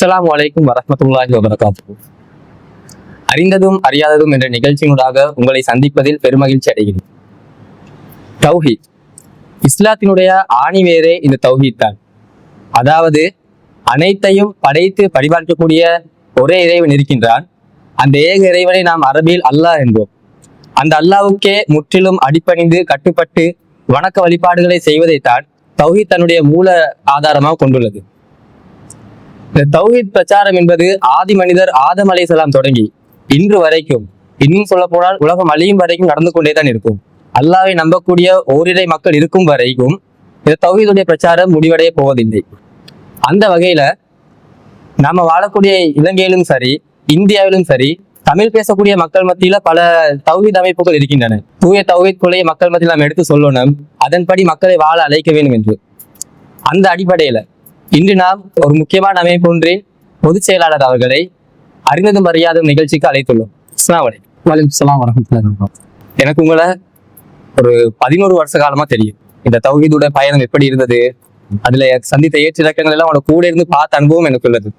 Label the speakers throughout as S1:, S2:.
S1: அஸ்ஸலாமு அலைக்கும் வரஹ்மத்துல்லாஹி வபரகாத்துஹு. அறிந்ததும் அறியாததும் என்ற நிகழ்ச்சியினூடாக உங்களை சந்திப்பதில் பெருமகிழ்ச்சி அடைகிறேன். தௌஹீத், இஸ்லாத்தினுடைய ஆணிவேரே இந்த தௌஹீத் தான். அதாவது அனைத்தையும் படைத்து பரிபாலிக்கக்கூடிய ஒரே இறைவன் இருக்கின்றான். அந்த ஏக இறைவனை நாம் அரபியில் அல்லாஹ் என்போம். அந்த அல்லாஹ்வுக்கே முற்றிலும் அடிபணிந்து கட்டுப்பட்டு வணக்க வழிபாடுகளை செய்வதைத்தான் தௌஹீத் தன்னுடைய மூல ஆதாரமாக கொண்டுள்ளது. இந்த தௌஹீத் பிரச்சாரம் என்பது ஆதி மனிதர் ஆதம் அலைஹிஸ்ஸலாம் தொடங்கி இன்று வரைக்கும், இன்னும் சொல்ல போனால் உலகம் அழியும் வரைக்கும் நடந்து கொண்டேதான் இருக்கும். அல்லாஹ்வை நம்பக்கூடிய ஓரிரை மக்கள் இருக்கும் வரைக்கும் இந்த தௌஹீதுடைய பிரச்சாரம் முடிவடைய போவதில்லை. அந்த வகையில நாம வாழக்கூடிய இலங்கையிலும் சரி, இந்தியாவிலும் சரி, தமிழ் பேசக்கூடிய மக்கள் மத்தியில பல தௌஹீத் அமைப்புகள் இருக்கின்றன. தூய தௌஹீத் கொள்கையை மக்கள் மத்தியில் நாம் எடுத்து சொல்லணும், அதன்படி மக்களை வாழ அழைக்க வேண்டும் என்று. அந்த அடிப்படையில இன்று நாம் ஒரு முக்கியமான அமைப்பு ஒன்றின் பொதுச் செயலாளர் அவர்களை அறிந்ததும் அறியாதும் நிகழ்ச்சிக்கு அழைத்துள்ளோம். அஸ்ஸலாமு அலைக்கும்.
S2: வலைக்கும் ஸலாம் வரஹ்மத்துல்லாஹி வபரகாத்துஹு.
S1: எனக்கு உங்களை ஒரு 11 வருஷ காலமா தெரியும். இந்த தௌஹீதுடைய பயணம் எப்படி இருந்தது, அதுல சந்தித்த ஏற்ற இலக்கங்கள் எல்லாம் உங்களோட கூட இருந்து பார்த்த அனுபவம் எனக்கு உள்ளது.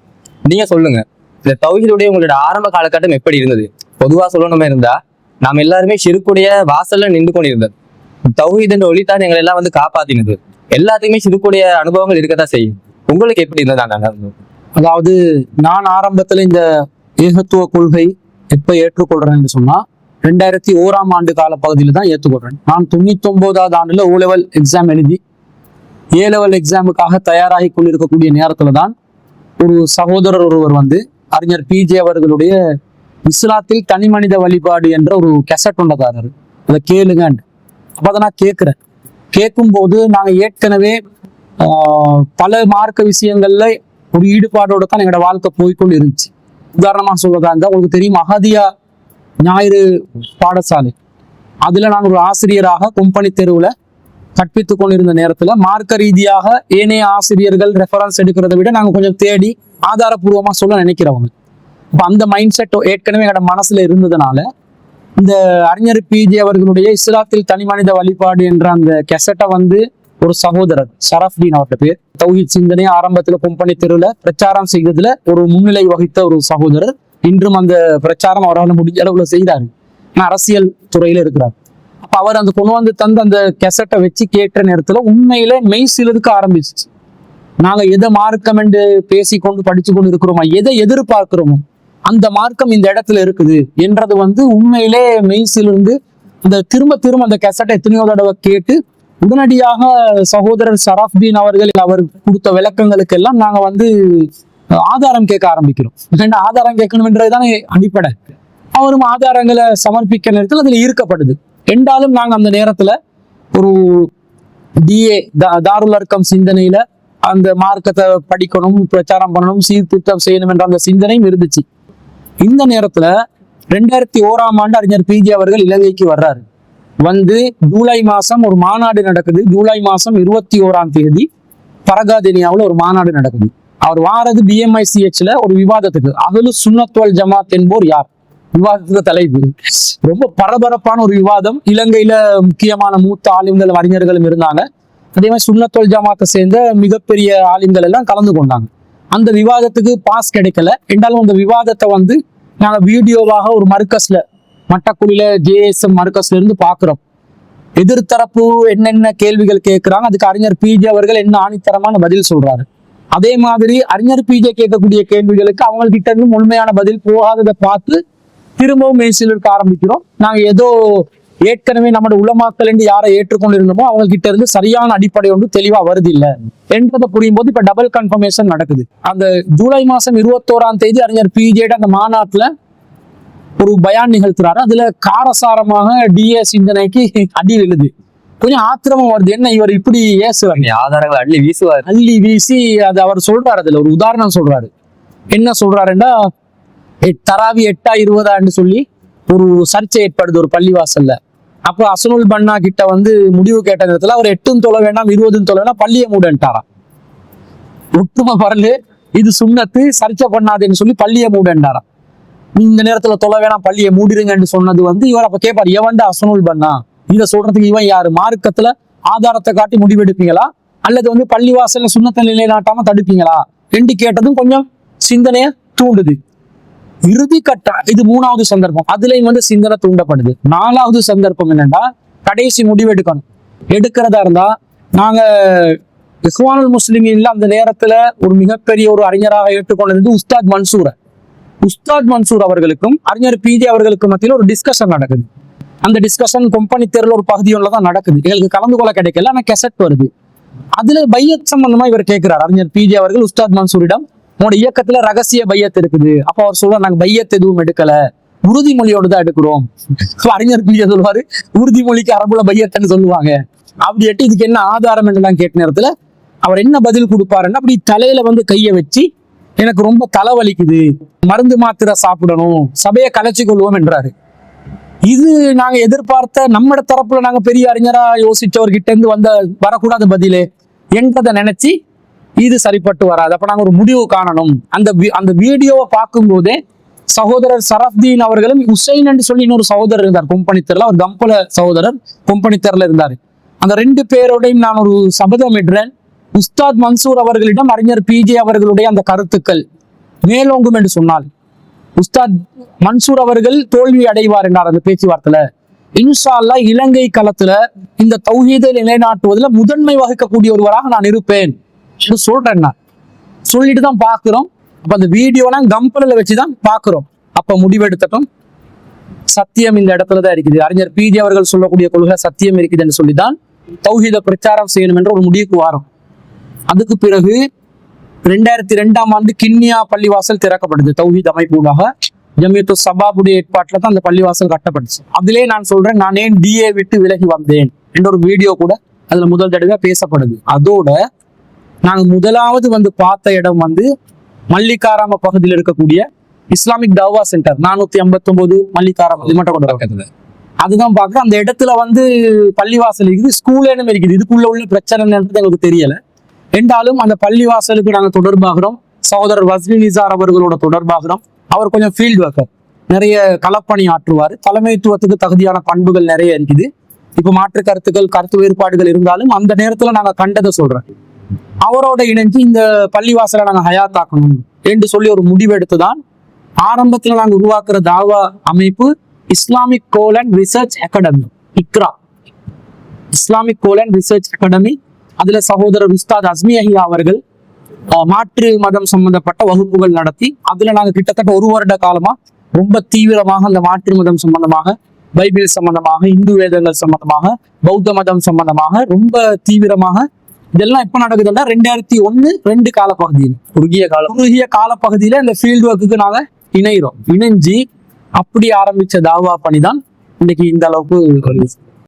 S1: நீங்க சொல்லுங்க, இந்த தௌஹீதுடைய உங்களோட ஆரம்ப காலகட்டம் எப்படி இருந்தது? பொதுவா சொல்லணுமே இருந்தா, நாம் எல்லாருமே ஷிர்க்குடைய வாசல்ல நின்று கொண்டிருந்தது. தௌஹீத் என்ற ஒளித்தான் எங்களை எல்லாம் வந்து காப்பாத்தினது. எல்லாத்துக்குமே ஷிர்க்குடைய அனுபவங்கள் இருக்கத்தான் செய்யும். உங்களுக்கு எப்படி இருந்ததா?
S2: அதாவது நான் ஆரம்பத்துல இந்த ஏகத்துவ கொள்கை எப்ப ஏற்றுக்கொள்றேன்னு சொன்னா 2001ஆம் ஆண்டு கால பகுதியில தான் ஏற்றுக்கொள்றேன். நான் 99வது ஆண்டுல O லெவல் எக்ஸாம் எழுதி A லெவல் எக்ஸாமுக்காக தயாராகி கொண்டிருக்கக்கூடிய நேரத்துல தான் ஒரு சகோதரர் ஒருவர் வந்து அறிஞர் PJ அவர்களுடைய இஸ்லாத்தில் தனி மனித வழிபாடு என்ற ஒரு கெசட் ஒன்றதாரு, அதை கேளுங்க. அப்ப அதை நான் கேட்கிறேன். கேட்கும்போது நாங்க ஏற்கனவே பல மார்க்க விஷயங்கள்ல ஒரு ஈடுபாடோட தான் எங்களோட வாழ்க்கை போய்கொண்டு இருந்துச்சு. உதாரணமா சொல்றதா இருந்தா, உங்களுக்கு தெரியும் அகதியா ஞாயிறு பாடசாலை, அதுல நான் ஒரு ஆசிரியராக கொம்பனி தெருவுல கற்பித்து கொண்டிருந்த நேரத்துல மார்க்க ரீதியாக ஏனைய ஆசிரியர்கள் ரெஃபரன்ஸ் எடுக்கிறத விட நாங்க கொஞ்சம் தேடி ஆதாரபூர்வமா சொல்ல நினைக்கிறவங்க. இப்ப அந்த மைண்ட் செட் ஏற்கனவே எங்களோட மனசுல இருந்ததுனால இந்த அறிஞர் PJ அவர்களுடைய இஸ்லாத்தில் தனி மனித வழிபாடு என்ற அந்த கெசட்டை வந்து ஒரு சகோதரர் ஷரஃப்தீன் அவர்கிட்ட பேர், தௌஹீத் சிந்தனை ஆரம்பத்துல கொம்பனி தெருவுல பிரச்சாரம் செய்ததுல ஒரு முன்னிலை வகித்த ஒரு சகோதரர். இன்றும் அந்த பிரச்சாரம் அவரால் முடிஞ்ச அளவுல செய்தாரு. ஆனா அரசியல் துறையில இருக்கிறார். அப்ப அவர் அந்த கொண்டு வந்து தந்து அந்த கெசட்டை வச்சு கேட்ட நேரத்துல உண்மையில மெய் சிலதுக்கு ஆரம்பிச்சிச்சு. நாங்க எதை மார்க்கம் என்று பேசிக்கொண்டு படிச்சு கொண்டு இருக்கிறோமோ, எதை எதிர்பார்க்கிறோமோ அந்த மார்க்கம் இந்த இடத்துல இருக்குது என்றது வந்து உண்மையிலே மெய்சிலிருந்து அந்த திரும்ப திரும்ப அந்த கெசட்டை எத்தனையோ தடவை கேட்டு உடனடியாக சகோதரர் ஷரஃப்தீன் அவர்கள் அவர் கொடுத்த விளக்கங்களுக்கு எல்லாம் நாங்க வந்து ஆதாரம் கேட்க ஆரம்பிக்கிறோம். ஏன்னா ஆதாரம் கேட்கணும்ன்றதுதானே அடிப்படை. அவரும் ஆதாரங்களை சமர்ப்பிக்க நேரத்தில் அதுல ஈர்க்கப்படுது. என்றாலும் நாங்க அந்த நேரத்துல ஒரு DA தாருல் அர்க்கம் சிந்தனையில அந்த மார்க்கத்தை படிக்கணும், பிரச்சாரம் பண்ணணும், சீர்திருத்தம் செய்யணும் என்ற அந்த சிந்தனையும் இருந்துச்சு. இந்த நேரத்துல 2001ஆம் ஆண்டு அறிஞர் PJ அவர்கள் இலங்கைக்கு வர்றாரு. வந்து ஜூலை மாசம் ஒரு மாநாடு நடக்குது. ஜூலை மாசம் 21ஆம் தேதி பரகாதெனியாவில் ஒரு மாநாடு நடக்குது. அவர் வாரது BMICHல ஒரு விவாதத்துக்கு. அகலு சுன்னத் வல் ஜமாத் என்போர் யார் விவாதத்துக்கு தலைப்பு. ரொம்ப பரபரப்பான ஒரு விவாதம். இலங்கையில முக்கியமான மூத்த ஆலிம்கள் அறிஞர்களும் இருந்தாங்க. அதே மாதிரி சுன்னத் வல் ஜமாத்தை சேர்ந்த மிகப்பெரிய ஆலிம்கள் எல்லாம் கலந்து கொண்டாங்க. அந்த விவாதத்துக்கு பாஸ் கிடைக்கல. என்றாலும் அந்த விவாதத்தை வந்து நாங்க வீடியோவாக ஒரு மர்கஸ்ல மட்டக்குழியில JSM மர்கஸ்ல இருந்து பாக்குறோம். எதிர்த்தரப்பு என்னென்ன கேள்விகள் கேட்கிறாங்க, அதுக்கு அறிஞர் PJ அவர்கள் என்ன ஆணித்தரமான பதில் சொல்றாரு. அதே மாதிரி அறிஞர் PJ கேட்கக்கூடிய கேள்விகளுக்கு அவங்க கிட்ட இருந்து முழுமையான பதில் போகாததை பார்த்து திரும்பவும் மெய்சிலிருக்க ஆரம்பிக்கிறோம். நாங்க ஏதோ ஏற்கனவே நம்மளோட உலமாக்கள் என்று யாரை ஏற்றுக்கொண்டு இருந்தோமோ அவங்க கிட்ட இருந்து சரியான அடிப்படை ஒன்று தெளிவா வருது இல்லை என்றதை புரியும் போது இப்ப டபுள் கன்ஃபர்மேஷன் நடக்குது. அந்த ஜூலை மாசம் 21ஆம் தேதி அறிஞர் PJ அந்த மாநாட்டுல ஒரு பயான் நிகழ்த்துறாரு. அதுல காரசாரமாக DA சிந்தனைக்கு அடி விழுது. கொஞ்சம் ஆத்திரமும் வருது. என்ன இவர் இப்படி ஏசுவாங்க,
S1: ஆதாரங்கள் அள்ளி வீசுவார்.
S2: அள்ளி வீசி அது அவர் சொல்றாரு. அதுல ஒரு உதாரணம் சொல்றாரு. என்ன சொல்றாருன்னா, தராவி 8-20 சொல்லி ஒரு சர்ச்சை ஏற்படுது ஒரு பள்ளிவாசல்ல. அப்ப அசனுல் பன்னா கிட்ட வந்து முடிவு கேட்ட நேரத்துல அவர் 8 தொலை வேண்டாம் 20 தொலை வேணாம் பள்ளியை மூடன்ட்டாராம். ஒட்டுமா பரலு இது சுண்ணத்து, சர்ச்சை பண்ணாதுன்னு சொல்லி பள்ளியை மூடன்ட்டாராம். இந்த நேரத்துல தொலை வேணாம் பள்ளியை மூடிருங்கன்னு சொன்னது வந்து இவர் அப்ப கேட்பாரு, எவன்டா அசனுல் பன்னா, இதை சொல்றதுக்கு இவன் யாரு? மார்க்கத்துல ஆதாரத்தை காட்டி முடிவெடுப்பீங்களா அல்லது வந்து பள்ளிவாசல்ல சுண்ணத்தை நிலைநாட்டாம தடுப்பீங்களா என்று கேட்டதும் கொஞ்சம் சிந்தனையை தூண்டுது. இறுதி கட்ட இது 3வது சந்தர்ப்பம், அதுலயும் வந்து சிந்தனை தூண்டப்படுது. 4வது சந்தர்ப்பம் என்னன்னா கடைசி முடிவு எடுக்கிறதா இருந்தா நாங்க இஹ்வானுல் முஸ்லிமீன்ல அந்த நேரத்துல ஒரு மிகப்பெரிய ஒரு அறிஞராக ஏற்றுக்கொண்டது உஸ்தாத் மன்சூர் அவர்களுக்கும் அறிஞர் பிஜே அவர்களுக்கும் மத்தியில் ஒரு டிஸ்கஷன் நடக்குது. அந்த டிஸ்கஷன் கொம்பனி தெருல ஒரு பகுதியோட தான் நடக்குது. எங்களுக்கு கலந்து கொள்ள கிடைக்கல, ஆனா கெசட் வருது. அதுல பையத் சம்பந்தமா இவர் கேட்கிறார் அறிஞர் பிஜே அவர்கள் உஸ்தாத் மன்சூரிடம், உங்களோட இயக்கத்துல ரகசிய பையத் இருக்குது. அப்ப அவர் சொல்ற, நாங்க பையத் எதுவும் எடுக்கல, உறுதிமொழியோடு தான் எடுக்கிறோம். அறிஞர் பிஜே சொல்லுவாரு, உறுதிமொழிக்கு அரபுல பையத்துன்னு சொல்லுவாங்க. அப்படி எட்டு இதுக்கு என்ன ஆதாரம் என்றெல்லாம் கேட்ட நேரத்துல அவர் என்ன பதில் கொடுப்பாருன்னா, அப்படி தலையில வந்து கையை வச்சு, எனக்கு ரொம்ப தலைவலிக்குது, மருந்து மாத்திரை சாப்பிடணும், சபையை கலைச்சு கொள்வோம் என்றாரு. இது நாங்க எதிர்பார்த்த நம்ம தரப்புல நாங்க பெரிய அறிஞரா யோசிச்சவர்கிட்ட இருந்து வரக்கூடாத பதிலே என்றதை நினைச்சு இது சரிப்பட்டு வராது. அப்ப நாங்க ஒரு முடிவு காணணும். அந்த வீடியோவை பார்க்கும் போதே சகோதரர் சரஃப்தீன் அவர்களும் உசைன் என்று சொல்லி இன்னொரு சகோதரர் இருந்தார் கொம்பனித்தர்ல, அவர் கம்பல சகோதரர் கொம்பனித்தர்ல இருந்தாரு. அந்த 2 பேரோடையும் நான் ஒரு சபதம் இடுறேன், உஸ்தாத் மன்சூர் அவர்களிடம் அறிஞர் பிஜே அவர்களுடைய அந்த கருத்துக்கள் மேலோங்கும் என்று சொன்னால் உஸ்தாத் மன்சூர் அவர்கள் தோல்வி அடைவார் என்றார் அந்த பேச்சுவார்த்தையில. இன்ஷா அல்லாஹ் இலங்கை களத்துல இந்த தௌஹீதை நிலைநாட்டுவதில் முதன்மை வகிக்கக்கூடிய ஒருவராக நான் இருப்பேன் என்று சொல்றேன். நான் சொல்லிட்டு தான் பாக்குறோம். அப்ப அந்த வீடியோலாம் கம்பல வச்சுதான் பாக்குறோம். அப்ப முடிவெடுத்தட்டும், சத்தியம் இந்த இடத்துலதான் இருக்குது, அறிஞர் பிஜே அவர்கள் சொல்லக்கூடிய கொள்கை சத்தியம் இருக்குது என்று சொல்லிதான் தௌஹீத பிரச்சாரம் செய்யணும் என்ற ஒரு முடிவுக்கு வாரம். அதுக்கு பிறகு 2002ஆம் ஆண்டு கிண்ணியா பள்ளிவாசல் திறக்கப்படுது. தௌஹீத் அமைப்பூடாக ஜமியத்து சபாபுடைய ஏற்பாட்டுல தான் அந்த பள்ளிவாசல் கட்டப்பட்டுச்சு. அதிலே நான் சொல்றேன், நான் ஏன் டிஏ விட்டு விலகி வந்தேன் என்ற ஒரு வீடியோ கூட அதுல முதல் தடவை பேசப்படுது. அதோட நாங்க முதலாவது வந்து பார்த்த இடம் வந்து மல்லிகாராம பகுதியில் இருக்கக்கூடிய இஸ்லாமிக் தவா சென்டர் 459 மல்லிகாராம பக்கத்துல. அதுதான் பார்க்குறோம். அந்த இடத்துல வந்து பள்ளிவாசல் இருக்குது, ஸ்கூலேனும் இருக்குது. இதுக்குள்ள உள்ள பிரச்சனைன்றது எங்களுக்கு தெரியல. என்றாலும் அந்த பள்ளிவாசலுக்கு நாங்கள் தொடர்பாகிறோம். சகோதரர் வஸ்லி நிசார் அவர்களோட தொடர்பாகிறோம். அவர் கொஞ்சம் ஃபீல்டு ஒர்க்கர், நிறைய களப்பணி ஆற்றுவார். தலைமைத்துவத்துக்கு தகுதியான பண்புகள் நிறைய இருக்குது. இப்ப மாற்று கருத்து வேறுபாடுகள் இருந்தாலும் அந்த நேரத்துல நாங்க கண்டதை சொல்றேன். அவரோட இணைஞ்சு இந்த பள்ளிவாசலை நாங்க ஹயாத்தாக்கணும் என்று சொல்லி ஒரு முடிவெடுத்துதான் ஆரம்பத்துல நாங்க உருவாக்குற தாவா அமைப்பு இஸ்லாமிக் கோலன் ரிசர்ச் அகாடமி, இக்ரா இஸ்லாமிக் கோலன் ரிசர்ச் அகாடமி. அதுல சகோதரர் உஸ்தாத் அஸ்மி அஹியா அவர்கள் மாற்று மதம் சம்பந்தப்பட்ட வகுப்புகள் நடத்தி அதுல நாங்க கிட்டத்தட்ட 1 வருட காலமா ரொம்ப தீவிரமாக அந்த மாற்று மதம் சம்பந்தமாக, பைபிள் சம்பந்தமாக, இந்து வேதங்கள் சம்பந்தமாக, பௌத்த மதம் சம்பந்தமாக ரொம்ப தீவிரமாக இதெல்லாம் எப்ப நடக்குதுன்னா 2001-2 காலப்பகுதியில் குறுகிய காலப்பகுதியில இந்த ஃபீல்டு ஒர்க்குக்கு நாங்க இணைஞ்சு அப்படி ஆரம்பிச்ச தாவா பணிதான் இன்னைக்கு இந்த அளவுக்கு